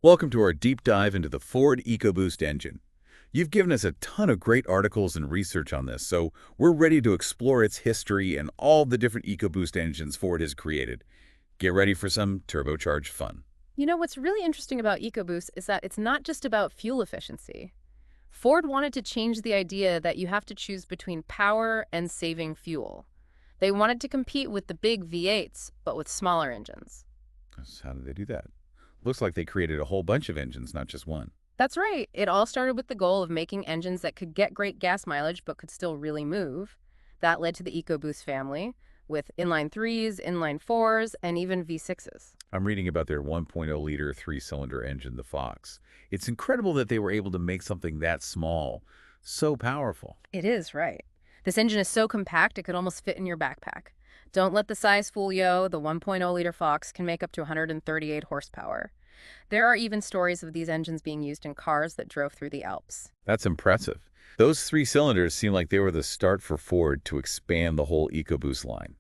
Welcome to our deep dive into the Ford Ecoboost engine. You've given us a ton of great articles and research on this, so we're ready to explore its history and all the different EcoBoost engines Ford has created. Get ready for some turbocharged fun. What's really interesting about EcoBoost is that it's not just about fuel efficiency. Ford wanted to change the idea that you have to choose between power and saving fuel. They wanted to compete with the big V8s, but with smaller engines. So how did they do that? Looks like they created a whole bunch of engines, not just one. That's right. It all started with the goal of making engines that could get great gas mileage but could still really move. That led to the EcoBoost family, with inline 3s, inline 4s, and even V6s. I'm reading about their 1.0-liter three-cylinder engine, the Fox. It's incredible that they were able to make something that small, so powerful. It is, right. This engine is so compact it could almost fit in your backpack. Don't let the size fool you. The 1.0-liter Fox can make up to 138 horsepower. There are even stories of these engines being used in cars that drove through the Alps. That's impressive. Those three cylinders seem like they were the start for Ford to expand the whole EcoBoost line.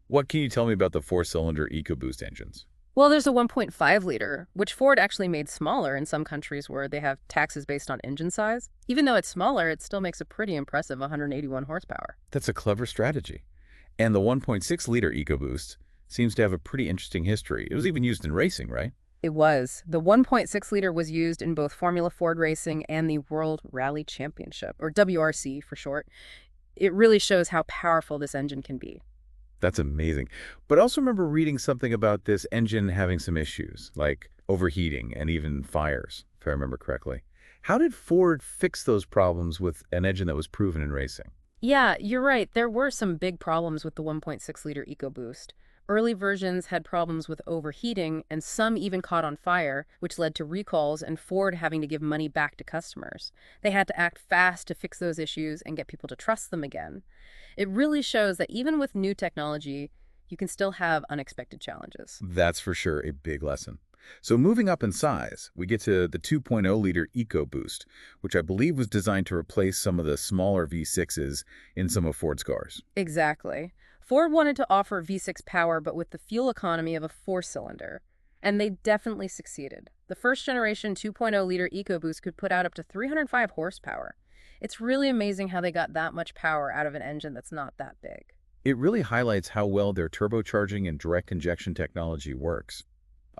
What can you tell me about the four-cylinder EcoBoost engines? Well, there's a 1.5-liter, which Ford actually made smaller in some countries where they have taxes based on engine size. Even though it's smaller, it still makes a pretty impressive 181 horsepower. That's a clever strategy. And the 1.6-liter EcoBoost seems to have a pretty interesting history. It was even used in racing, right? It was. The 1.6-liter was used in both Formula Ford Racing and the World Rally Championship, or WRC for short. It really shows how powerful this engine can be. That's amazing. But I also remember reading something about this engine having some issues, like overheating and even fires, if I remember correctly. How did Ford fix those problems with an engine that was proven in racing? Yeah, you're right. There were some big problems with the 1.6-liter EcoBoost. Early versions had problems with overheating, and some even caught on fire, which led to recalls and Ford having to give money back to customers. They had to act fast to fix those issues and get people to trust them again. It really shows that even with new technology, you can still have unexpected challenges. That's for sure a big lesson. So moving up in size, we get to the 2.0-liter EcoBoost, which I believe was designed to replace some of the smaller V6s in some of Ford's cars. Exactly. Ford wanted to offer V6 power, but with the fuel economy of a four-cylinder. And they definitely succeeded. The first generation 2.0-liter EcoBoost could put out up to 305 horsepower. It's really amazing how they got that much power out of an engine that's not that big. It really highlights how well their turbocharging and direct injection technology works.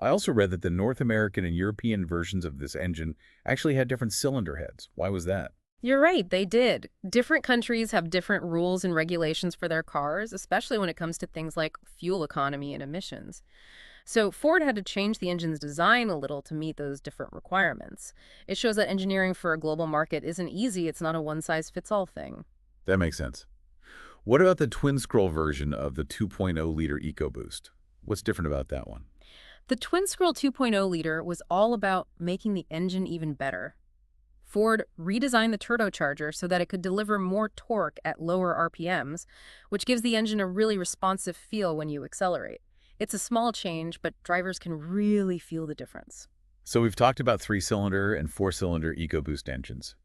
I also read that the North American and European versions of this engine actually had different cylinder heads. Why was that? You're right, they did. Different countries have different rules and regulations for their cars, especially when it comes to things like fuel economy and emissions. So Ford had to change the engine's design a little to meet those different requirements. It shows that engineering for a global market isn't easy. It's not a one-size-fits-all thing. That makes sense. What about the twin-scroll version of the 2.0-liter EcoBoost? What's different about that one? The twin-scroll 2.0-liter was all about making the engine even better. Ford redesigned the turbocharger so that it could deliver more torque at lower RPMs, which gives the engine a really responsive feel when you accelerate. It's a small change, but drivers can really feel the difference. So we've talked about three-cylinder and four-cylinder EcoBoost engines.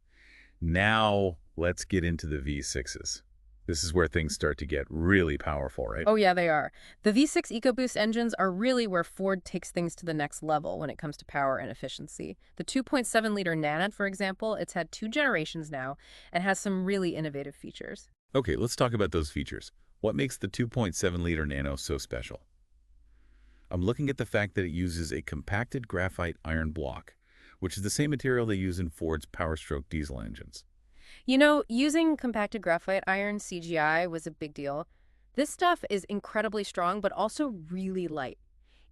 Now let's get into the V6s. This is where things start to get really powerful, right? Oh yeah, they are. The V6 EcoBoost engines are really where Ford takes things to the next level when it comes to power and efficiency. The 2.7-liter Nano, for example, it's had 2 generations now and has some really innovative features. Okay, let's talk about those features. What makes the 2.7-liter Nano so special? I'm looking at the fact that it uses a compacted graphite iron block, which is the same material they use in Ford's Power-Stroke diesel engines. Using compacted graphite iron CGI was a big deal. This stuff is incredibly strong, but also really light.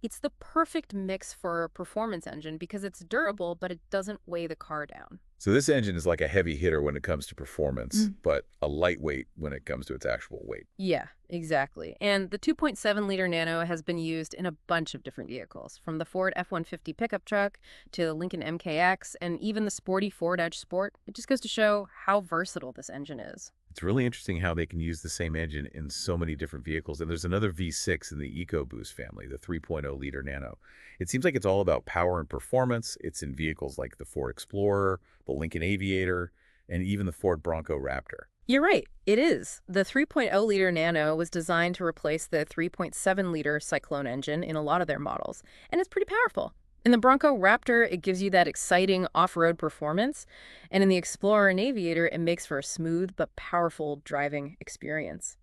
It's the perfect mix for a performance engine because it's durable, but it doesn't weigh the car down. So this engine is like a heavy hitter when it comes to performance, but a lightweight when it comes to its actual weight. Yeah, exactly. And the 2.7-liter Nano has been used in a bunch of different vehicles, from the Ford F-150 pickup truck to the Lincoln MKX and even the sporty Ford Edge Sport. It just goes to show how versatile this engine is. It's really interesting how they can use the same engine in so many different vehicles. And there's another V6 in the EcoBoost family, the 3.0-liter Nano. It seems like it's all about power and performance. It's in vehicles like the Ford Explorer, the Lincoln Aviator, and even the Ford Bronco Raptor. You're right, it is. The 3.0-liter Nano was designed to replace the 3.7-liter Cyclone engine in a lot of their models, and it's pretty powerful. In the Bronco Raptor, it gives you that exciting off-road performance, and in the Explorer and Aviator, it makes for a smooth but powerful driving experience.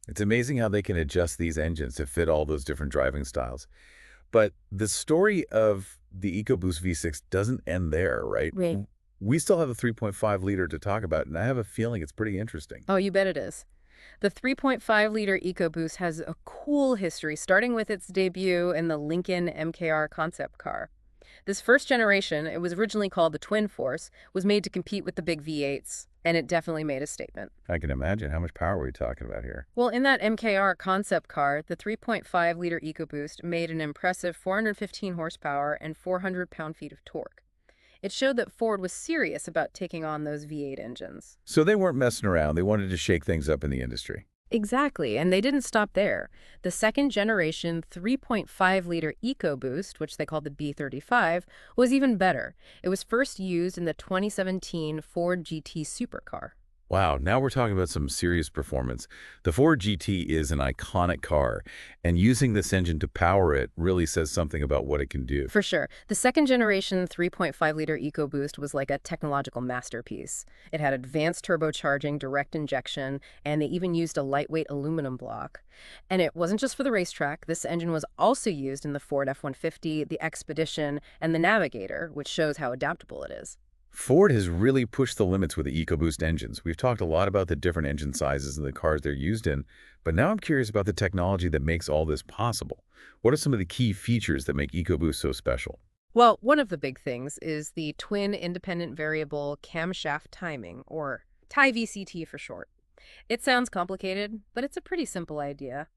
It's amazing how they can adjust these engines to fit all those different driving styles. But the story of the EcoBoost V6 doesn't end there, right? Right. We still have a 3.5-liter to talk about, and I have a feeling it's pretty interesting. Oh, you bet it is. The 3.5-liter EcoBoost has a cool history, starting with its debut in the Lincoln MKR concept car. This first generation, it was originally called the Twin Force, was made to compete with the big V8s, and it definitely made a statement. I can imagine. How much power are we talking about here? Well, in that MKR concept car, the 3.5-liter EcoBoost made an impressive 415 horsepower and 400 pound-feet of torque. It showed that Ford was serious about taking on those V8 engines. So they weren't messing around. They wanted to shake things up in the industry. Exactly, and they didn't stop there. The second generation 3.5-liter EcoBoost, which they called the B35, was even better. It was first used in the 2017 Ford GT supercar. Wow, now we're talking about some serious performance. The Ford GT is an iconic car, and using this engine to power it really says something about what it can do. For sure. The second generation 3.5-liter EcoBoost was like a technological masterpiece. It had advanced turbocharging, direct injection, and they even used a lightweight aluminum block. And it wasn't just for the racetrack. This engine was also used in the Ford F-150, the Expedition, and the Navigator, which shows how adaptable it is. Ford has really pushed the limits with the EcoBoost engines. We've talked a lot about the different engine sizes and the cars they're used in, but now I'm curious about the technology that makes all this possible. What are some of the key features that make EcoBoost so special? Well, one of the big things is the twin independent variable camshaft timing, or TIE-VCT for short. It sounds complicated, but it's a pretty simple idea.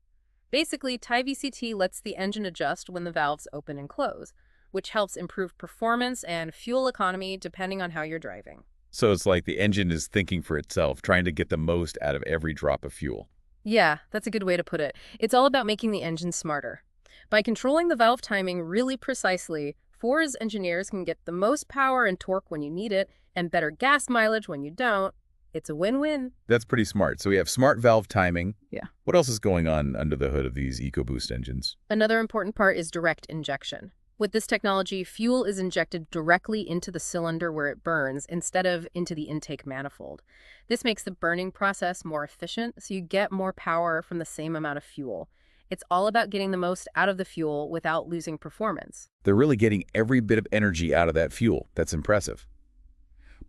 Basically, TIE-VCT lets the engine adjust when the valves open and close, which helps improve performance and fuel economy depending on how you're driving. So it's like the engine is thinking for itself, trying to get the most out of every drop of fuel. Yeah, that's a good way to put it. It's all about making the engine smarter. By controlling the valve timing really precisely, Ford's engineers can get the most power and torque when you need it and better gas mileage when you don't. It's a win-win. That's pretty smart. So we have smart valve timing. Yeah. What else is going on under the hood of these EcoBoost engines? Another important part is direct injection. With this technology, fuel is injected directly into the cylinder where it burns instead of into the intake manifold. This makes the burning process more efficient, so you get more power from the same amount of fuel. It's all about getting the most out of the fuel without losing performance. They're really getting every bit of energy out of that fuel. That's impressive.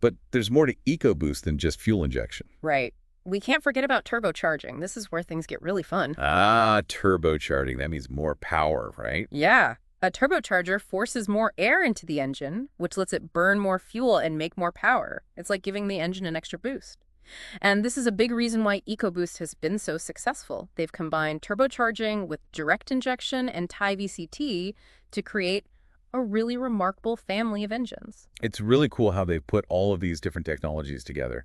But there's more to EcoBoost than just fuel injection. Right. We can't forget about turbocharging. This is where things get really fun. Ah, turbocharging. That means more power, right? Yeah. A turbocharger forces more air into the engine, which lets it burn more fuel and make more power. It's like giving the engine an extra boost. And this is a big reason why EcoBoost has been so successful. They've combined turbocharging with direct injection and TIE-VCT to create a really remarkable family of engines. It's really cool how they've put all of these different technologies together.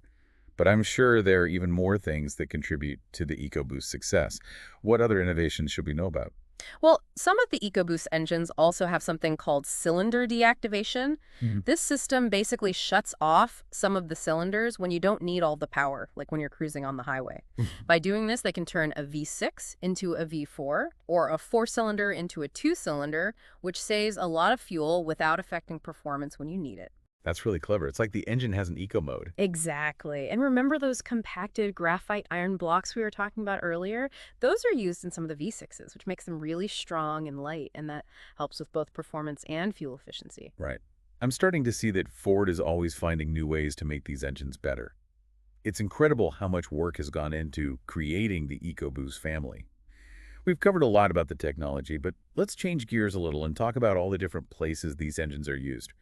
But I'm sure there are even more things that contribute to the EcoBoost success. What other innovations should we know about? Well, some of the EcoBoost engines also have something called cylinder deactivation. Mhm. This system basically shuts off some of the cylinders when you don't need all the power, like when you're cruising on the highway. By doing this, they can turn a V6 into a V4 or a four-cylinder into a two-cylinder, which saves a lot of fuel without affecting performance when you need it. That's really clever. It's like the engine has an eco mode. Exactly. And remember those compacted graphite iron blocks we were talking about earlier? Those are used in some of the V6s, which makes them really strong and light, and that helps with both performance and fuel efficiency. Right. I'm starting to see that Ford is always finding new ways to make these engines better. It's incredible how much work has gone into creating the EcoBoost family. We've covered a lot about the technology, but let's change gears a little and talk about all the different places these engines are used.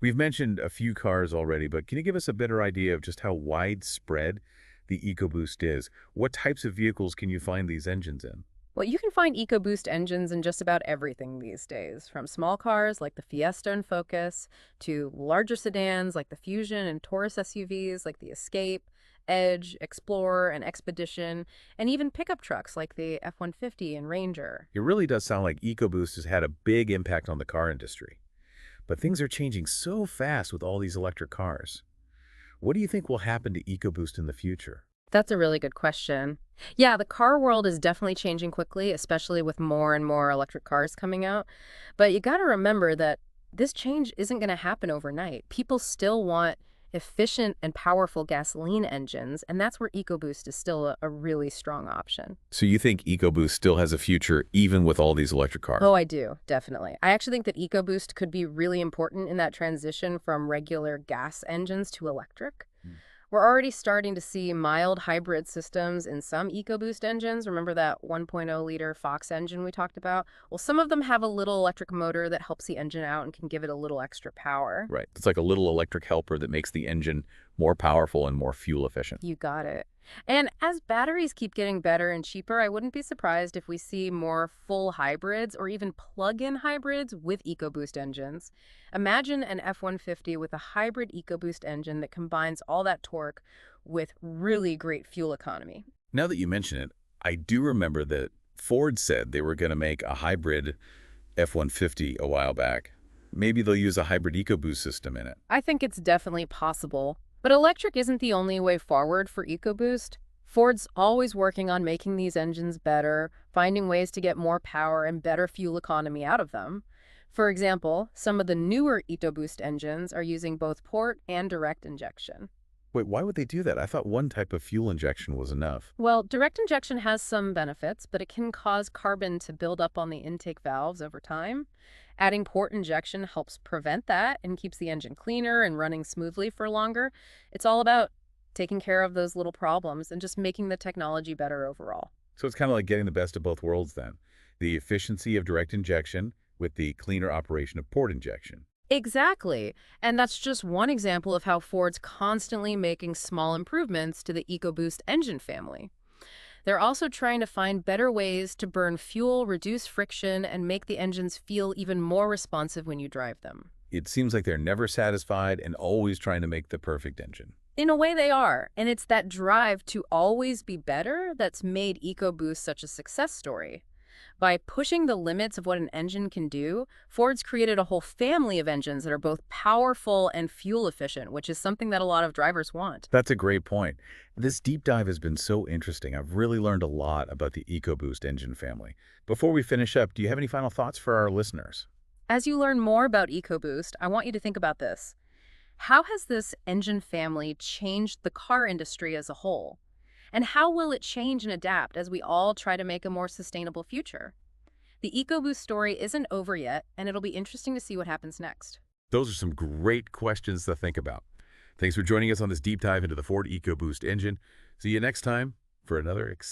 We've mentioned a few cars already, but can you give us a better idea of just how widespread the EcoBoost is? What types of vehicles can you find these engines in? Well, you can find EcoBoost engines in just about everything these days, from small cars like the Fiesta and Focus to larger sedans like the Fusion and Taurus SUVs like the Escape, Edge, Explorer, and Expedition, and even pickup trucks like the F-150 and Ranger. It really does sound like EcoBoost has had a big impact on the car industry. But things are changing so fast with all these electric cars. What do you think will happen to EcoBoost in the future? That's a really good question. Yeah, the car world is definitely changing quickly, especially with more and more electric cars coming out. But you got to remember that This change isn't going to happen overnight. People still want efficient and powerful gasoline engines, and that's where EcoBoost is still a really strong option. So you think EcoBoost still has a future even with all these electric cars? Oh, I do, definitely. I actually think that EcoBoost could be really important in that transition from regular gas engines to electric. Hmm. We're already starting to see mild hybrid systems in some EcoBoost engines. Remember that 1.0-liter Fox engine we talked about? Well, some of them have a little electric motor that helps the engine out and can give it a little extra power. Right. It's like a little electric helper that makes the engine more powerful and more fuel efficient. You got it. And as batteries keep getting better and cheaper, I wouldn't be surprised if we see more full hybrids or even plug-in hybrids with EcoBoost engines. Imagine an F-150 with a hybrid EcoBoost engine that combines all that torque with really great fuel economy. Now that you mention it, I do remember that Ford said they were going to make a hybrid F-150 a while back. Maybe they'll use a hybrid EcoBoost system in it. I think it's definitely possible. But electric isn't the only way forward for EcoBoost. Ford's always working on making these engines better, finding ways to get more power and better fuel economy out of them. For example, some of the newer EcoBoost engines are using both port and direct injection. Wait, why would they do that? I thought one type of fuel injection was enough. Well, direct injection has some benefits, but it can cause carbon to build up on the intake valves over time. Adding port injection helps prevent that and keeps the engine cleaner and running smoothly for longer. It's all about taking care of those little problems and just making the technology better overall. So it's kind of like getting the best of both worlds then. The efficiency of direct injection with the cleaner operation of port injection. Exactly. And that's just one example of how Ford's constantly making small improvements to the EcoBoost engine family. They're also trying to find better ways to burn fuel, reduce friction, and make the engines feel even more responsive when you drive them. It seems like they're never satisfied and always trying to make the perfect engine. In a way, they are. And it's that drive to always be better that's made EcoBoost such a success story. By pushing the limits of what an engine can do, Ford's created a whole family of engines that are both powerful and fuel efficient, which is something that a lot of drivers want. That's a great point. This deep dive has been so interesting. I've really learned a lot about the EcoBoost engine family. Before we finish up, do you have any final thoughts for our listeners? As you learn more about EcoBoost, I want you to think about this. How has this engine family changed the car industry as a whole? And how will it change and adapt as we all try to make a more sustainable future? The EcoBoost story isn't over yet, and it'll be interesting to see what happens next. Those are some great questions to think about. Thanks for joining us on this deep dive into the Ford EcoBoost engine. See you next time for another exciting